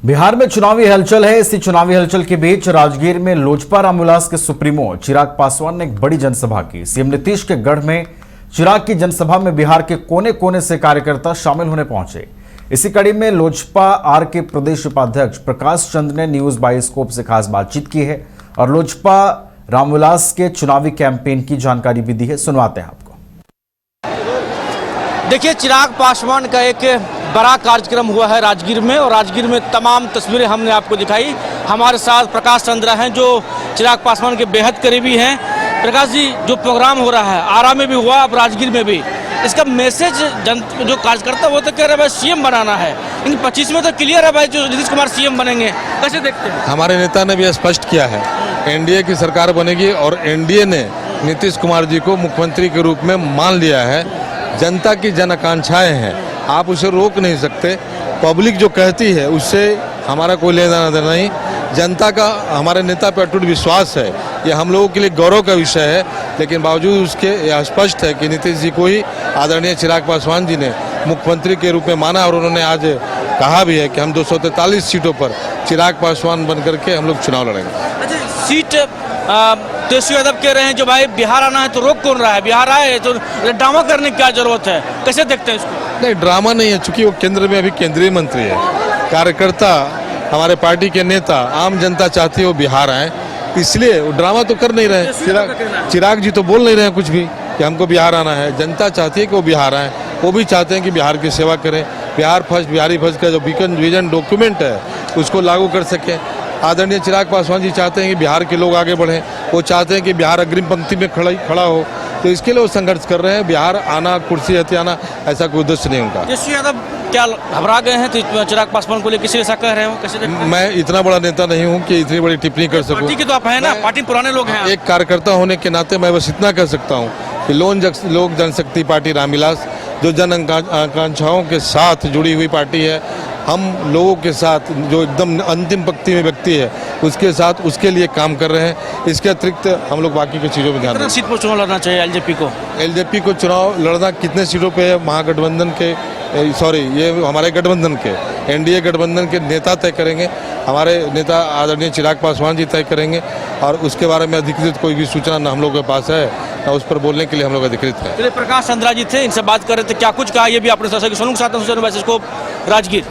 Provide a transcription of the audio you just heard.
बिहार में चुनावी हलचल है। इसी चुनावी हलचल के बीच राजगीर में लोजपा रामविलास के सुप्रीमो चिराग पासवान ने एक बड़ी जनसभा की। सीएम नीतीश के गढ़ में चिराग की जनसभा में बिहार के कोने कोने से कार्यकर्ता शामिल होने पहुंचे। इसी कड़ी में लोजपा आर के प्रदेश उपाध्यक्ष प्रकाश चंद ने न्यूज बाइस्कोप से खास बातचीत की है और लोजपा रामविलास के चुनावी कैंपेन की जानकारी भी दी है। सुनवाते हैं आपको। देखिए, चिराग पासवान का एक बड़ा कार्यक्रम हुआ है राजगीर में और राजगीर में तमाम तस्वीरें हमने आपको दिखाई। हमारे साथ प्रकाश चंद्र हैं जो चिराग पासवान के बेहद करीबी हैं। प्रकाश जी, जो प्रोग्राम हो रहा है आरा में भी हुआ, अब राजगीर में भी, इसका मैसेज जो कार्यकर्ता वो तो कह रहे हैं भाई सीएम बनाना है, लेकिन 25 में तो क्लियर है भाई जो नीतीश कुमार सीएम बनेंगे। कैसे देखते हैं? हमारे नेता ने भी स्पष्ट किया है एनडीए की सरकार बनेगी और एनडीए ने नीतीश कुमार जी को मुख्यमंत्री के रूप में मान लिया है। जनता की जन आकांक्षाएं हैं, आप उसे रोक नहीं सकते। पब्लिक जो कहती है उससे हमारा कोई लेना देना नहीं। जनता का हमारे नेता पर अटूट विश्वास है, ये हम लोगों के लिए गौरव का विषय है। लेकिन बावजूद उसके यह स्पष्ट है कि नीतीश जी को ही आदरणीय चिराग पासवान जी ने मुख्यमंत्री के रूप में माना और उन्होंने आज कहा भी है कि हम 243 सीटों पर चिराग पासवान बन करके हम लोग चुनाव लड़ेंगे। अच्छा, सीट तेजस्वी यादव कह रहे हैं जो भाई बिहार आना है तो रोक कौन रहा है, बिहार आए तो ड्रामा करने की क्या जरूरत है? कैसे देखते हैं इसको? नहीं, ड्रामा नहीं है, चूंकि वो केंद्र में अभी केंद्रीय मंत्री है। कार्यकर्ता, हमारे पार्टी के नेता, आम जनता चाहती है वो बिहार आए, इसलिए वो ड्रामा तो कर नहीं रहे। चिराग जी तो बोल नहीं रहे हैं कुछ भी कि हमको बिहार आना है। जनता चाहती है कि वो बिहार आए, वो भी चाहते हैं कि बिहार की सेवा करें। बिहार फर्स्ट, बिहारी फर्स्ट का जो विजन डॉक्यूमेंट है उसको लागू कर सकें। आदरणीय चिराग पासवान जी चाहते हैं कि बिहार के लोग आगे बढ़ें, वो चाहते हैं कि बिहार अग्रिम पंक्ति में खड़ा हो, तो इसके लिए वो संघर्ष कर रहे हैं। बिहार आना, कुर्सी हथियाना, ऐसा कोई उद्देश्य नहीं उनका। तेजस्वी यादव क्या घबरा गए हैं तो चिराग पासवान को लेकर किसी ऐसा कह रहे हो? कैसे देखते हैं? मैं इतना बड़ा नेता नहीं हूं कि इतनी बड़ी टिप्पणी कर सकूं। पार्टी के तो आप हैं ना, पार्टी पुराने लोग हैं। एक कार्यकर्ता होने के नाते मैं बस इतना कह सकता हूं कि लोक जनशक्ति पार्टी रामविलास जो जन आकांक्षाओं के साथ जुड़ी हुई पार्टी है, हम लोगों के साथ जो एकदम अंतिम पंक्ति में व्यक्ति है उसके साथ उसके लिए काम कर रहे हैं। इसके अतिरिक्त हम लोग बाकी की चीज़ों में ध्यान दें। सीट पर चुनाव लड़ना चाहिए एलजेपी को चुनाव लड़ना कितने सीटों पे है? महागठबंधन के ये हमारे गठबंधन के एनडीए गठबंधन के नेता तय करेंगे। हमारे नेता आदरणीय चिराग पासवान जी तय करेंगे और उसके बारे में अधिकृत कोई भी सूचना न हम लोगों के पास है न उस पर बोलने के लिए हम लोग अधिकृत हैं। प्रकाश चंद्रा जी थे, इनसे बात कर रहे थे, क्या कुछ कहा ये भी आपने सोनू के साथ राजगीर।